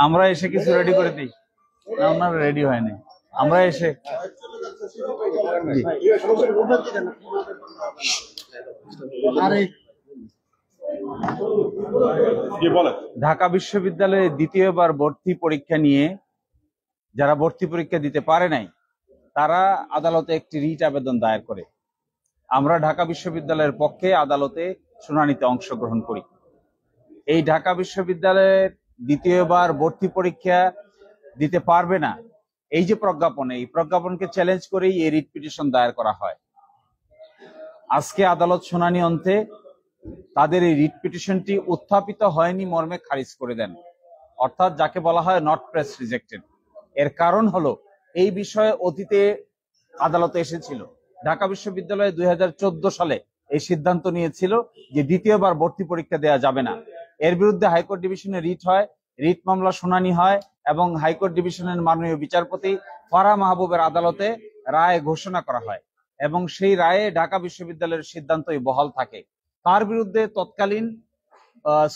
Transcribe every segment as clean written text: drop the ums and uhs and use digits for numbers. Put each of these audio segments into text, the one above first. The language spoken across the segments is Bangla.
আমরা এসে কিছু রেডি করে দিই না, ওনার রেডি হয়নি, আমরা এসে ঢাকা বিশ্ববিদ্যালয়ে দ্বিতীয়বার ভর্তি পরীক্ষা নিয়ে যারা ভর্তি পরীক্ষা দিতে পারে নাই তারা আদালতে একটি রিট আবেদন দায়ের করে। আমরা ঢাকা বিশ্ববিদ্যালয়ের পক্ষে আদালতে শুনানিতে অংশগ্রহণ করি। এই ঢাকা বিশ্ববিদ্যালয়ের দ্বিতীয়বার ভর্তি পরীক্ষা দিতে পারবে না এই যে প্রজ্ঞাপন, এই প্রজ্ঞাপনকে চ্যালেঞ্জ করেই এই রিট পিটিশন দায়ের করা হয়। আজকে আদালত শুনানি অন্তে তাদের এই রিট পিটিশনটি উত্থাপিত হয়নি মর্মে খারিজ করে দেন, অর্থাৎ যাকে বলা হয় নট প্রেস রিজেক্টেড। এর কারণ হলো এই বিষয়ে অতীতে আদালতে এসেছিল। ঢাকা বিশ্ববিদ্যালয়ে 2014 সালে এই সিদ্ধান্ত নিয়েছিল যে দ্বিতীয়বার ভর্তি পরীক্ষা দেওয়া যাবে না। এর বিরুদ্ধে হাইকোর্ট ডিভিশনে রিট হয়, রিট মামলা শুনানি হয় এবং হাইকোর্ট ডিভিশনের মাননীয় বিচারপতি ফারাহ মাহবুবের আদালতে রায় ঘোষণা করা হয় এবং সেই রায়ে ঢাকা বিশ্ববিদ্যালয়ের সিদ্ধান্তই বহাল থাকে। তার বিরুদ্ধে তৎকালীন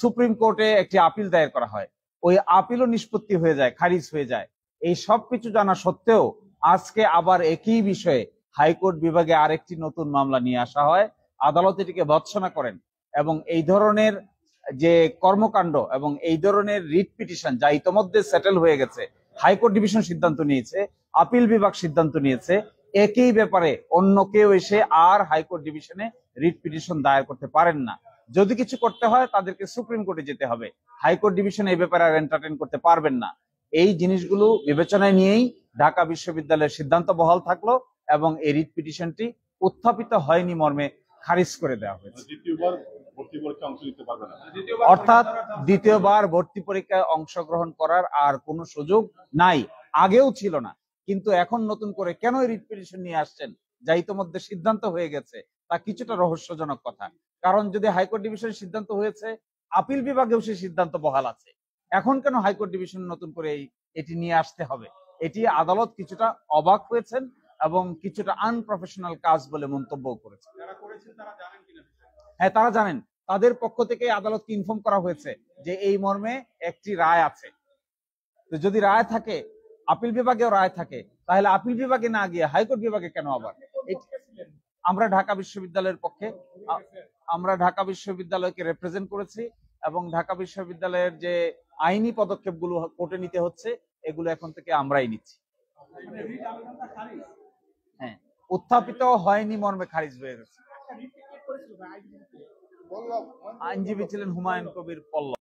সুপ্রিম কোর্টে একটি আপিল দায়ের করা হয়। ওই আপিলও নিষ্পত্তি হয়ে যায়, খারিজ হয়ে যায়। এই সবকিছু জানা সত্ত্বেও আজকে আবার একই বিষয়ে হাইকোর্ট বিভাগে আরেকটি নতুন মামলা নিয়ে আসা হয়। আদালত এটিকে ভৎসনা করেন এবং এই ধরনের যে কর্মকাণ্ড এবং এই ধরনের রিট পিটিশন যা ইতোমধ্যে সেটেল হয়ে গেছে, হাইকোর্ট ডিভিশন সিদ্ধান্ত নিয়েছে, আপিল বিভাগ সিদ্ধান্ত নিয়েছে, একই ব্যাপারে অন্য কেউ এসে আর হাইকোর্ট ডিভিশনে রিট পিটিশন দায়ের করতে পারেন না। যদি কিছু করতে হয় তাদেরকে সুপ্রিম কোর্টে যেতে হবে, হাইকোর্ট ডিভিশন এই ব্যাপারে আর এন্টারটেইন করতে পারবেন না। এই জিনিসগুলো বিবেচনায় নিয়েই ঢাকা বিশ্ববিদ্যালয়ের সিদ্ধান্ত বহাল থাকলো এবং এই রিট পিটিশনটি উত্থাপিত হয়নি মর্মে খারিজ করে দেওয়া হয়েছে। অর্থাৎ দ্বিতীয়বার ভর্তি পরীক্ষায় অংশগ্রহণ করার আর কোনো সুযোগ নাই, আগেও ছিল না। কিন্তু এখন নতুন করে কেন রিট পিটিশন নিয়ে আসছেন যা ইতোমধ্যে সিদ্ধান্ত হয়ে গেছে, তা কিছুটা রহস্যজনক কথা। কারণ যদি হাইকোর্ট ডিভিশনের সিদ্ধান্ত হয়েছে, আপিল বিভাগেও সেই সিদ্ধান্ত বহাল আছে, এখন কেন হাইকোর্ট ডিভিশন নতুন করে এটি নিয়ে আসতে হবে? এটি আদালত কিছুটা অবাক হয়েছেন এবং কিছুটা আনপ্রফেশনাল কাজ বলে মন্তব্য করেছেন। হ্যাঁ, তারা জানেন, তাদের পক্ষ থেকে আদালতকে ইনফর্ম করা হয়েছে যে এই মর্মে একটি রায় আছে। তো যদি রায় থাকে, আপিল বিভাগেও রায় থাকে, তাহলে আপিল বিভাগে না গিয়ে হাইকোর্ট বিভাগে কেন আবার? আমরা ঢাকা বিশ্ববিদ্যালয়ের পক্ষে, আমরা ঢাকা বিশ্ববিদ্যালয়কে রিপ্রেজেন্ট করেছি এবং ঢাকা বিশ্ববিদ্যালয়ের যে আইনি পদক্ষেপগুলো কোর্টে নিতে হচ্ছে এগুলো এখন থেকে আমরাই নিচ্ছি। হ্যাঁ, উত্থাপিত হয়নি মর্মে খারিজ হয়ে গেছে। আইনজীবী ছিলেন হুমায়ুন কবির পল্লব।